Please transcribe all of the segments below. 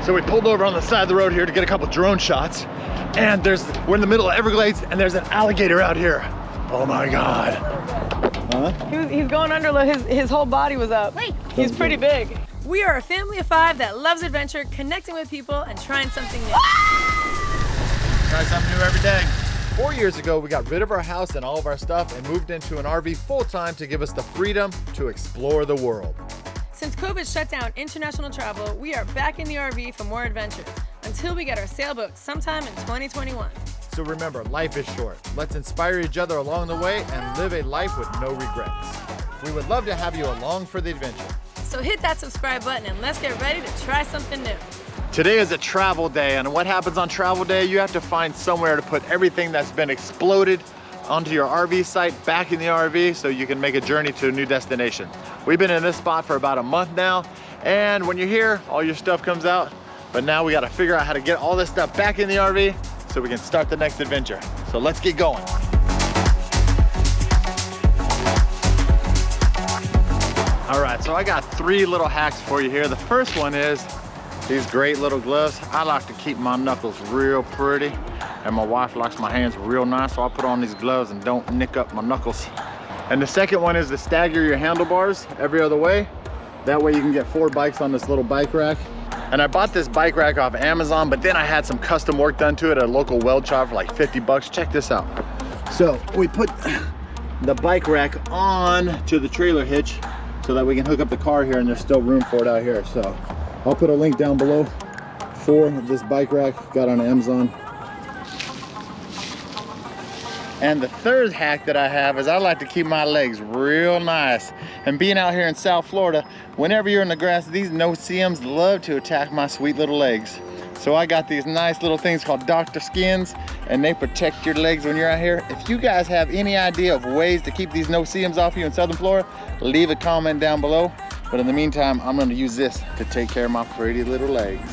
So we pulled over on the side of the road here to get a couple drone shots. And we're in the middle of Everglades and there's an alligator out here. Oh my God. Huh? He's going under, his whole body was up. Wait. He's pretty big. We are a family of 5 that loves adventure, connecting with people, and trying something new. Try something new every day. 4 years ago, we got rid of our house and all of our stuff and moved into an RV full-time to give us the freedom to explore the world. Since COVID shut down international travel, we are back in the RV for more adventures until we get our sailboat sometime in 2021. So remember, life is short. Let's inspire each other along the way and live a life with no regrets. We would love to have you along for the adventure. So hit that subscribe button and let's get ready to try something new. Today is a travel day, and what happens on travel day? You have to find somewhere to put everything that's been exploded onto your RV site back in the RV so you can make a journey to a new destination. We've been in this spot for about a month now, and when you're here, all your stuff comes out. But now we got to figure out how to get all this stuff back in the RV so we can start the next adventure. So let's get going. All right, so I got 3 little hacks for you here. The first one is these great little gloves. I like to keep my knuckles real pretty, and my wife likes my hands real nice, so I put on these gloves and don't nick up my knuckles. And the second one is to stagger your handlebars every other way. That way you can get 4 bikes on this little bike rack. And I bought this bike rack off Amazon, but then I had some custom work done to it at a local weld shop for like 50 bucks. Check this out. So we put the bike rack on to the trailer hitch so that we can hook up the car here, and there's still room for it out here. So I'll put a link down below for this bike rack, got on Amazon. And the third hack that I have is I like to keep my legs real nice. And being out here in South Florida, whenever you're in the grass, these no-see-ums love to attack my sweet little legs. So I got these nice little things called Dr. Skins, and they protect your legs when you're out here. If you guys have any idea of ways to keep these no-see-ums off you in Southern Florida, leave a comment down below. But in the meantime, I'm gonna use this to take care of my pretty little legs.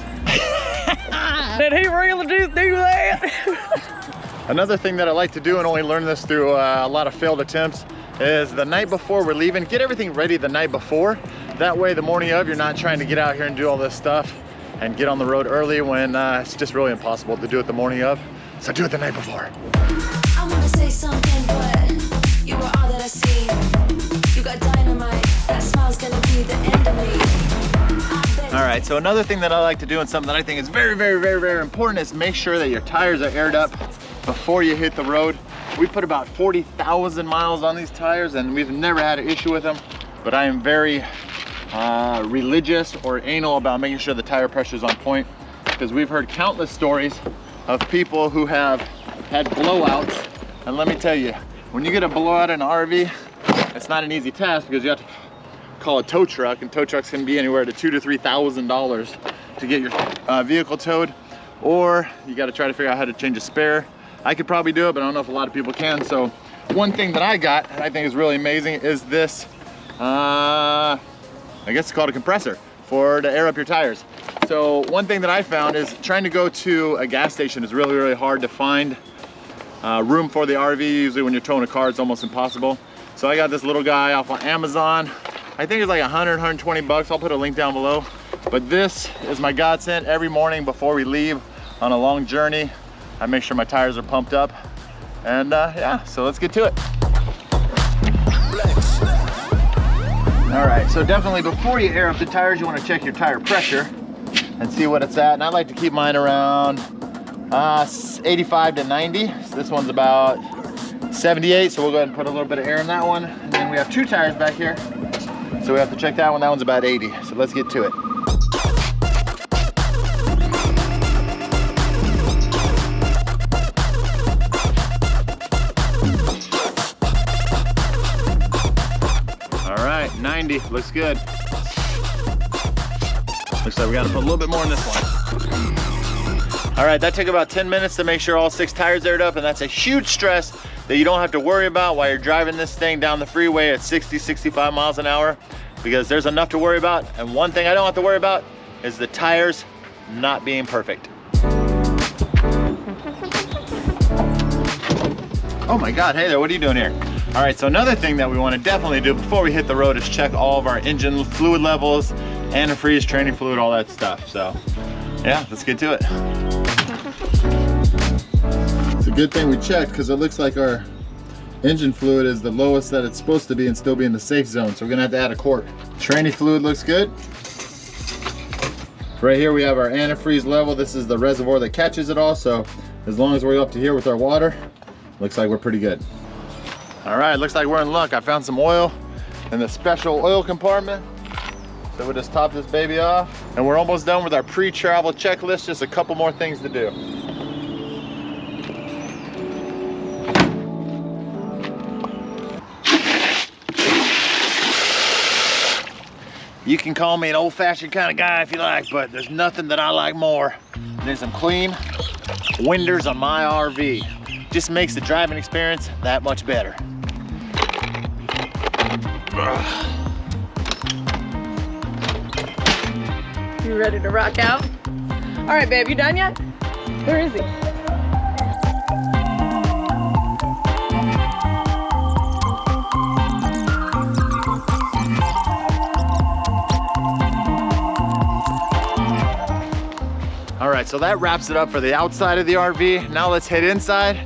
Did he really do that? Another thing that I like to do, and only learned this through a lot of failed attempts, is the night before we're leaving, get everything ready the night before. That way the morning of, you're not trying to get out here and do all this stuff and get on the road early when it's just really impossible to do it the morning of. So do it the night before. I wanna say something, but you are all that I see. You got dynamite, that smile's gonna be the end of me. All right, so another thing that I like to do, and something that I think is very, very, very, very important, is make sure that your tires are aired up before you hit the road. We put about 40,000 miles on these tires, and we've never had an issue with them, but I am very religious or anal about making sure the tire pressure is on point, because we've heard countless stories of people who have had blowouts. And let me tell you, when you get a blowout in an RV, it's not an easy task, because you have to call a tow truck, and tow trucks can be anywhere to $2,000 to $3,000 to get your vehicle towed, or you got to try to figure out how to change a spare. I could probably do it, but I don't know if a lot of people can. So one thing that I got, and I think is really amazing, is this, I guess it's called a compressor to air up your tires. So one thing that I found is trying to go to a gas station is really, really hard to find room for the RV. Usually when you're towing a car, it's almost impossible. So I got this little guy off on Amazon. I think it's like 100, 120 bucks. I'll put a link down below. But this is my godsend. Every morning before we leave on a long journey, I make sure my tires are pumped up. And yeah, so let's get to it. All right, so definitely before you air up the tires, you want to check your tire pressure and see what it's at. And I like to keep mine around 85 to 90. So this one's about 78, so we'll go ahead and put a little bit of air in that one. And then we have 2 tires back here, so we have to check that one. That one's about 80, so let's get to it. All right, 90, looks good. Looks like we gotta put a little bit more in this one. All right, that took about 10 minutes to make sure all 6 tires aired up, and that's a huge stress that you don't have to worry about while you're driving this thing down the freeway at 60, 65 miles an hour, because there's enough to worry about. And one thing I don't have to worry about is the tires not being perfect. Oh my God, hey there, what are you doing here? All right, so another thing that we want to definitely do before we hit the road is check all of our engine fluid levels, antifreeze, training fluid, all that stuff. So Yeah, let's get to it. It's a good thing we checked because it looks like our engine fluid is the lowest that it's supposed to be and still be in the safe zone. So we're gonna have to add a quart. Tranny fluid looks good. Right here we have our antifreeze level. This is the reservoir that catches it all. So as long as we're up to here with our water, looks like we're pretty good. All right, looks like we're in luck. I found some oil in the special oil compartment. So we'll just top this baby off. And we're almost done with our pre-travel checklist. Just a couple more things to do. You can call me an old-fashioned kind of guy if you like, but there's nothing that I like more than some clean winders on my RV. Just makes the driving experience that much better. You ready to rock out? All right, babe, you done yet? Where is he? All right, so that wraps it up for the outside of the RV. Now let's head inside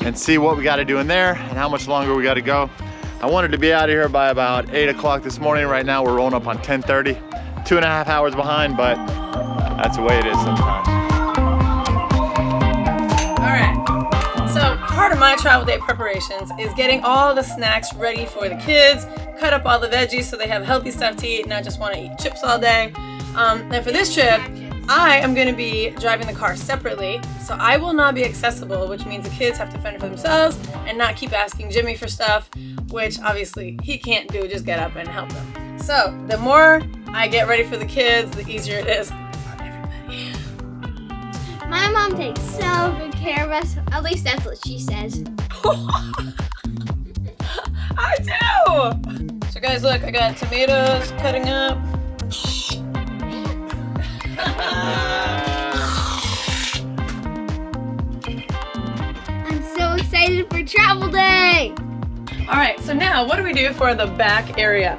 and see what we got to do in there and how much longer we got to go. I wanted to be out of here by about 8 o'clock this morning. Right now we're rolling up on 10:30. 2.5 hours behind, but that's the way it is sometimes. All right, so part of my travel day preparations is getting all the snacks ready for the kids, cut up all the veggies so they have healthy stuff to eat, not just want to eat chips all day. And for this trip, I am going to be driving the car separately, so I will not be accessible, which means the kids have to fend for themselves and not keep asking Jimmy for stuff, which obviously he can't do, just get up and help them. So the more I get ready for the kids, the easier it is for everybody. My mom takes so good care of us. At least that's what she says. I do! So guys, look, I got tomatoes cutting up. I'm so excited for travel day! All right, so now what do we do for the back area?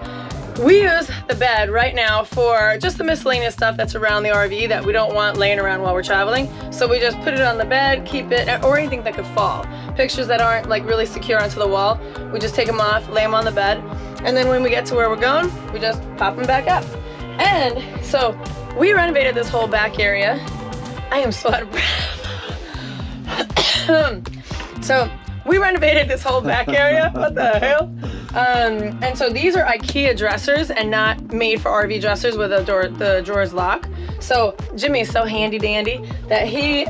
We use the bed right now for just the miscellaneous stuff that's around the RV that we don't want laying around while we're traveling. So we just put it on the bed, keep it, or anything that could fall. Pictures that aren't like really secure onto the wall, we just take them off, lay them on the bed, and then when we get to where we're going, we just pop them back up. And so we renovated this whole back area. I am so out of breath. So we renovated this whole back area. What the hell? And so these are IKEA dressers and not made for RV dressers with the drawers lock. So Jimmy's so handy dandy that he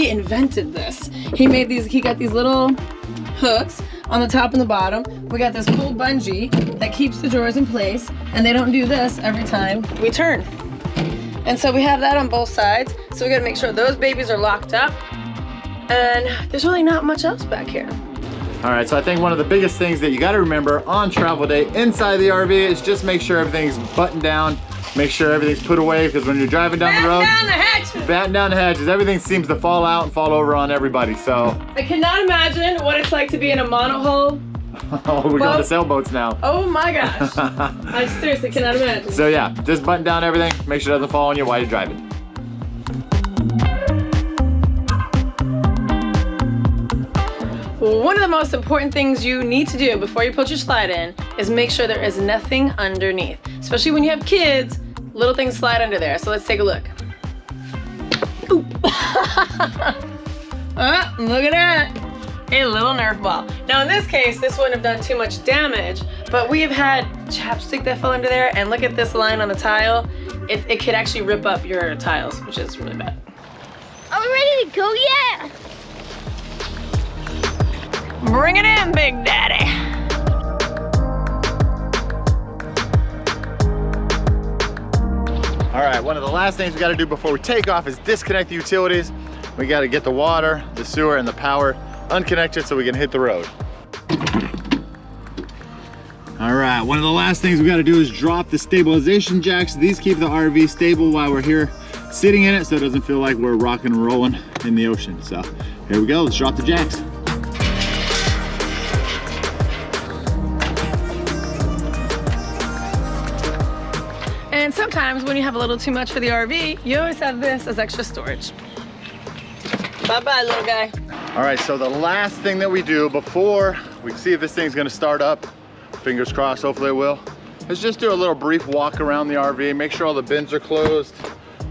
invented this. He got these little hooks on the top and the bottom. We got this cool bungee that keeps the drawers in place, and they don't do this every time we turn. And so we have that on both sides. So we gotta make sure those babies are locked up. And there's really not much else back here. All right, so I think one of the biggest things that you got to remember on travel day inside the RV is just make sure everything's buttoned down, make sure everything's put away, because when you're driving down the road, batten down the hatches, everything seems to fall out and fall over on everybody, so. I cannot imagine what it's like to be in a monohull. Oh, we're going to sailboats now. Oh my gosh. I seriously cannot imagine. So yeah, just button down everything, make sure it doesn't fall on you while you're driving. One of the most important things you need to do before you put your slide in is make sure there is nothing underneath. Especially when you have kids, little things slide under there. So let's take a look. Ooh. Oh, look at that. A little Nerf ball. Now in this case, this wouldn't have done too much damage, but we have had chapstick that fell under there, and look at this line on the tile. It could actually rip up your tiles, which is really bad. Are we ready to go yet? Bring it in, Big Daddy. All right, one of the last things we got to do before we take off is disconnect the utilities. We got to get the water, the sewer, and the power unconnected so we can hit the road. All right, one of the last things we got to do is drop the stabilization jacks. These keep the RV stable while we're here sitting in it so it doesn't feel like we're rocking and rolling in the ocean. So here we go, let's drop the jacks. And sometimes sometimes when you have a little too much for the RV, you always have this as extra storage. Bye-bye, little guy. All right, so the last thing that we do before we see if this thing's gonna start up, fingers crossed, hopefully it will, is just do a little brief walk around the RV, make sure all the bins are closed,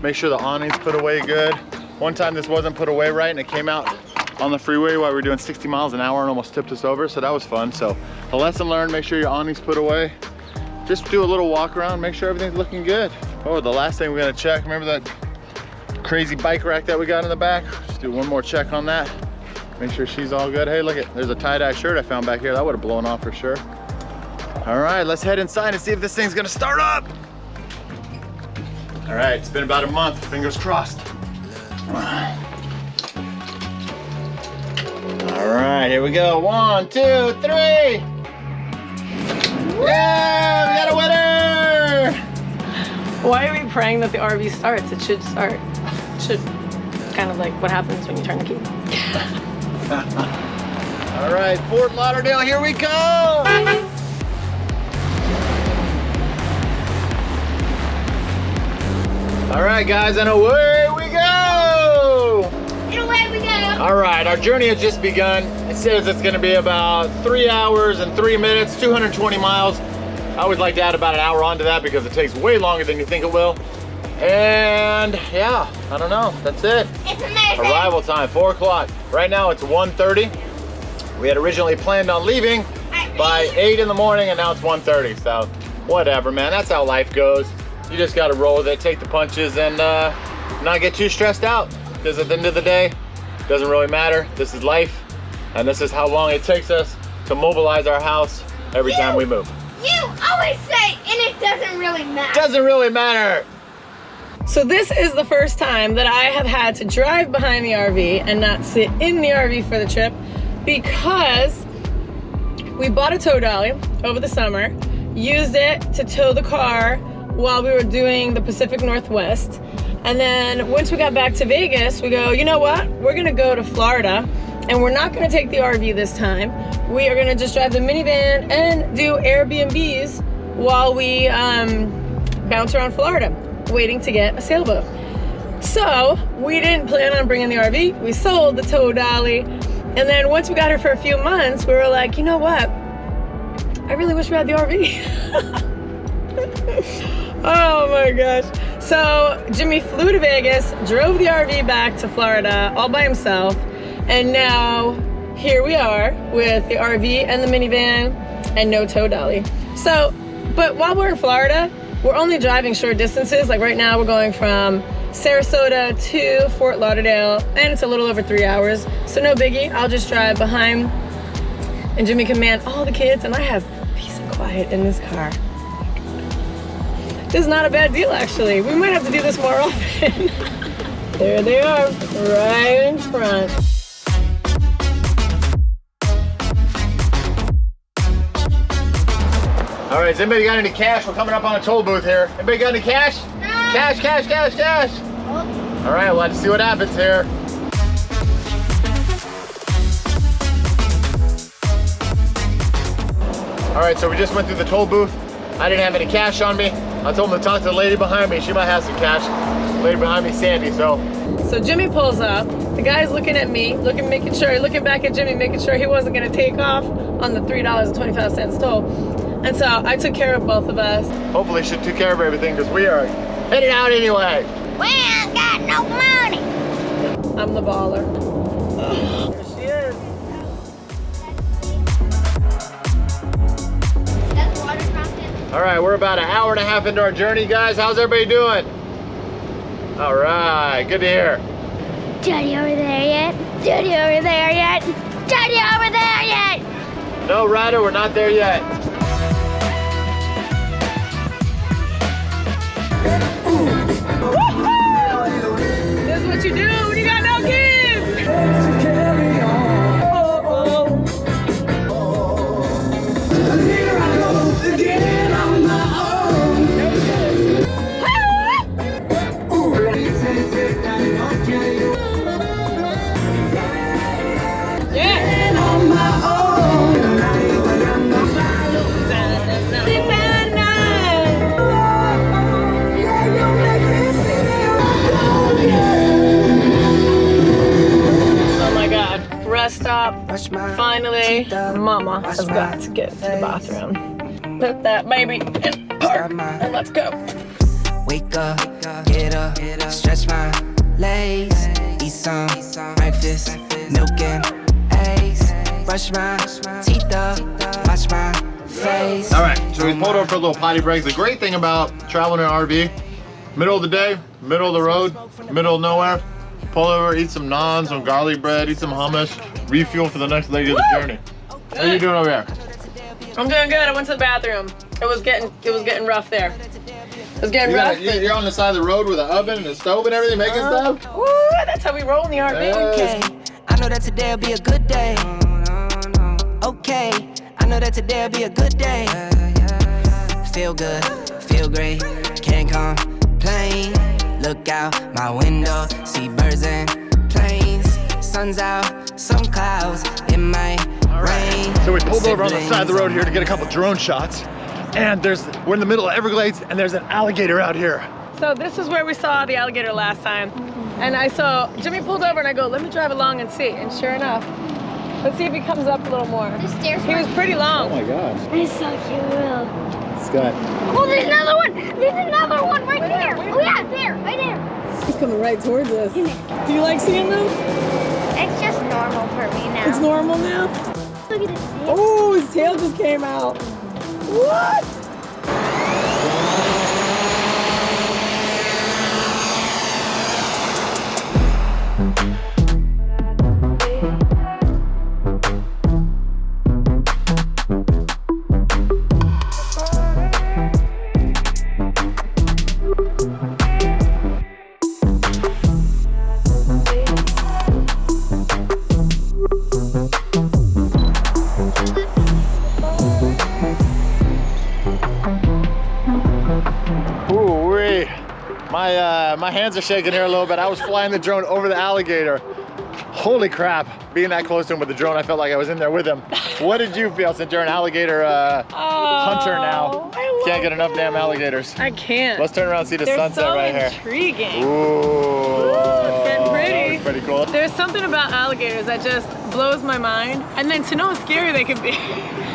make sure the awning's put away good. One time this wasn't put away right and it came out on the freeway while we were doing 60 miles an hour and almost tipped us over, so that was fun. So a lesson learned, make sure your awning's put away. Just do a little walk around, make sure everything's looking good. Oh, the last thing we're gonna check, remember that crazy bike rack that we got in the back? Just do one more check on that. Make sure she's all good. Hey, look, there's a tie-dye shirt I found back here. That would have blown off for sure. All right, let's head inside and see if this thing's gonna start up. All right, it's been about a month, fingers crossed. All right, here we go. 1, 2, 3. Yeah, we got a winner! Why are we praying that the RV starts? It should start. It should, kind of like what happens when you turn the key. All right, Fort Lauderdale, here we go! All right, guys, and away we go! And away we go. All right, our journey has just begun. It says it's gonna be about 3 hours and 3 minutes, 220 miles. I always like to add about an hour onto that because it takes way longer than you think it will. And yeah, I don't know, that's it. It's amazing. Arrival time, 4 o'clock. Right now it's 1:30. We had originally planned on leaving by 8 in the morning and now it's 1:30. So whatever, man, that's how life goes. You just gotta roll with it, take the punches and not get too stressed out. Because at the end of the day, it doesn't really matter. This is life and this is how long it takes us to mobilize our house every time we move. You always say, and it doesn't really matter. Doesn't really matter. So this is the first time that I have had to drive behind the RV and not sit in the RV for the trip because we bought a tow dolly over the summer, used it to tow the car while we were doing the Pacific Northwest. And then once we got back to Vegas, we go, you know what? We're gonna go to Florida and we're not gonna take the RV this time. We are gonna just drive the minivan and do Airbnbs while we bounce around Florida, waiting to get a sailboat. So we didn't plan on bringing the RV. We sold the tow dolly. And then once we got her for a few months, we were like, you know what? I really wish we had the RV. Oh my gosh. So Jimmy flew to Vegas, drove the RV back to Florida all by himself. And now here we are with the RV and the minivan and no tow dolly. So, but while we're in Florida, we're only driving short distances. Like right now we're going from Sarasota to Fort Lauderdale and it's a little over 3 hours. So no biggie, I'll just drive behind and Jimmy can man all the kids and I have peace and quiet in this car. This is not a bad deal actually. We might have to do this more often. There they are, right in front. All right, has anybody got any cash? We're coming up on a toll booth here. Anybody got any cash? No. Cash, cash, cash, cash. Oh. All right, let's see what happens here. All right, so we just went through the toll booth. I didn't have any cash on me. I told him to talk to the lady behind me. She might have some cash. The lady behind me, Sandy, so. So Jimmy pulls up. The guy's looking at me, looking back at Jimmy, making sure he wasn't gonna take off on the $3.25 toll. And so I took care of both of us. Hopefully she took care of everything because we are headed out anyway. We ain't got no money. I'm the baller. There she is. That's water fountain. All right, we're about an hour and a half into our journey, guys. How's everybody doing? All right, good to hear. Daddy over there yet? Daddy over there yet? Daddy over there yet? No, Ryder, we're not there yet. This is what you do when you got no kids. Here I go again on my own. Yeah. On my own. stop. Finally, Mama has got to get to the bathroom. Put that baby in park and let's go. Wake up, get up, stretch my legs, eat some breakfast, milk and eggs, brush my teeth up, wash my face. All right, so we pulled over for a little potty break. The great thing about traveling in an RV, middle of the day, middle of the road, middle of nowhere, pull over, eat some naan, some garlic bread, eat some hummus, refuel for the next leg of the journey. How are you doing over here? I'm doing good. I went to the bathroom. It was getting rough there. It was getting rough. You're on the side of the road with an oven and a stove and everything making stuff? Woo, that's how we roll in the RV. Okay, I know that today'll be a good day. Okay, I know that today'll be a good day. Feel good, feel great, can't complain. Look out my window, see birds and planes. Sun's out, some clouds, it might rain. So we pulled over on the side of the road here to get a couple drone shots. And we're in the middle of Everglades and there's an alligator out here. So this is where we saw the alligator last time. And I saw, Jimmy pulled over and I go, let me drive along and see. And sure enough, let's see if he comes up a little more. The stairs He was pretty long. Oh my gosh. I saw you will. Scott. Oh, there's another one. There's another one right there. Oh yeah, there, right there. He's coming right towards us. Come here. Do you like seeing them? It's just normal for me now. It's normal now. Look at this. Oh, his tail just came out. What? My hands are shaking here a little bit. I was flying the drone over the alligator. Holy crap, being that close to him with the drone, I felt like I was in there with him. What did you feel since you're an alligator hunter now? Can't get enough damn alligators. I can't. Let's turn around and see the sunset right here. They're so intriguing. Ooh, it's getting pretty. That was pretty cool. There's something about alligators that just blows my mind. And then to know how scary they can be.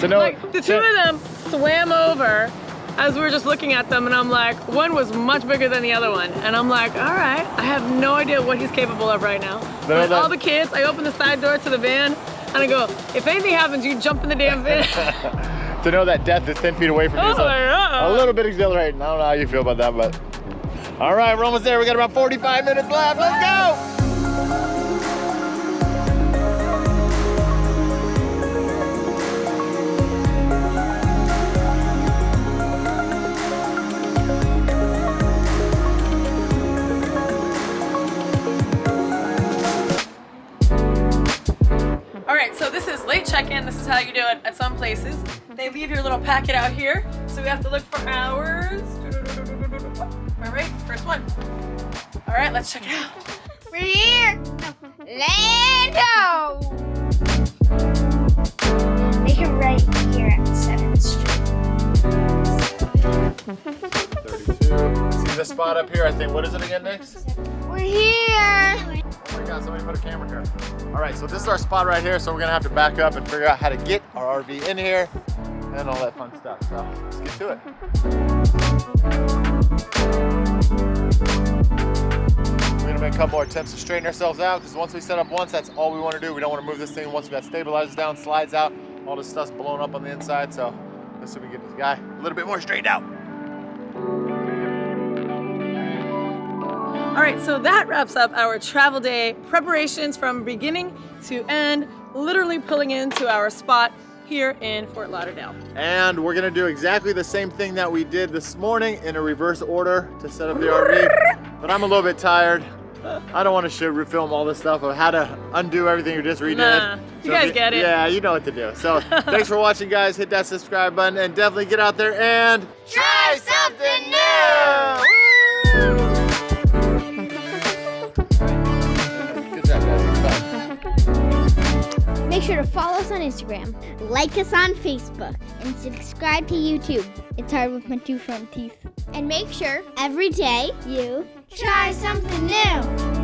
To know like the two of them swam over as we were just looking at them, and I'm like, one was much bigger than the other one. And I'm like, all right, I have no idea what he's capable of right now. But all the kids, I open the side door to the van, and I go, if anything happens, you jump in the damn van. To know that death is 10 feet away from you is a little bit exhilarating. I don't know how you feel about that, but. All right, we're almost there. We got about 45 minutes left. Let's go. So this is late check-in. This is how you do it at some places. They leave your little packet out here. So we have to look for ours. All right, first one. All right, let's check it out. We're here. Lando. Make it right here at 7th Street. 32. See this spot up here? I think, what is it again, Nick? We're here. Oh my God, somebody put a camera here. All right, so this is our spot right here, so we're gonna have to back up and figure out how to get our RV in here and all that fun stuff. So let's get to it. We're gonna make a couple more attempts to straighten ourselves out, because once we set up once, that's all we wanna do. We don't wanna move this thing once we got stabilizers down, slides out, all this stuff's blown up on the inside. So let's see if we can get this guy a little bit more straightened out. All right, so that wraps up our travel day preparations from beginning to end, literally pulling into our spot here in Fort Lauderdale. And we're gonna do exactly the same thing that we did this morning in a reverse order to set up the RV, but I'm a little bit tired. I don't want to film all this stuff of how to undo everything you just redid. Nah, you guys get it. Yeah, you know what to do. So thanks for watching, guys. Hit that subscribe button and definitely get out there and Try something new. Good job, guys. Make sure to follow us on Instagram, like us on Facebook, and subscribe to YouTube. It's hard with my two front teeth. And make sure every day you try something new.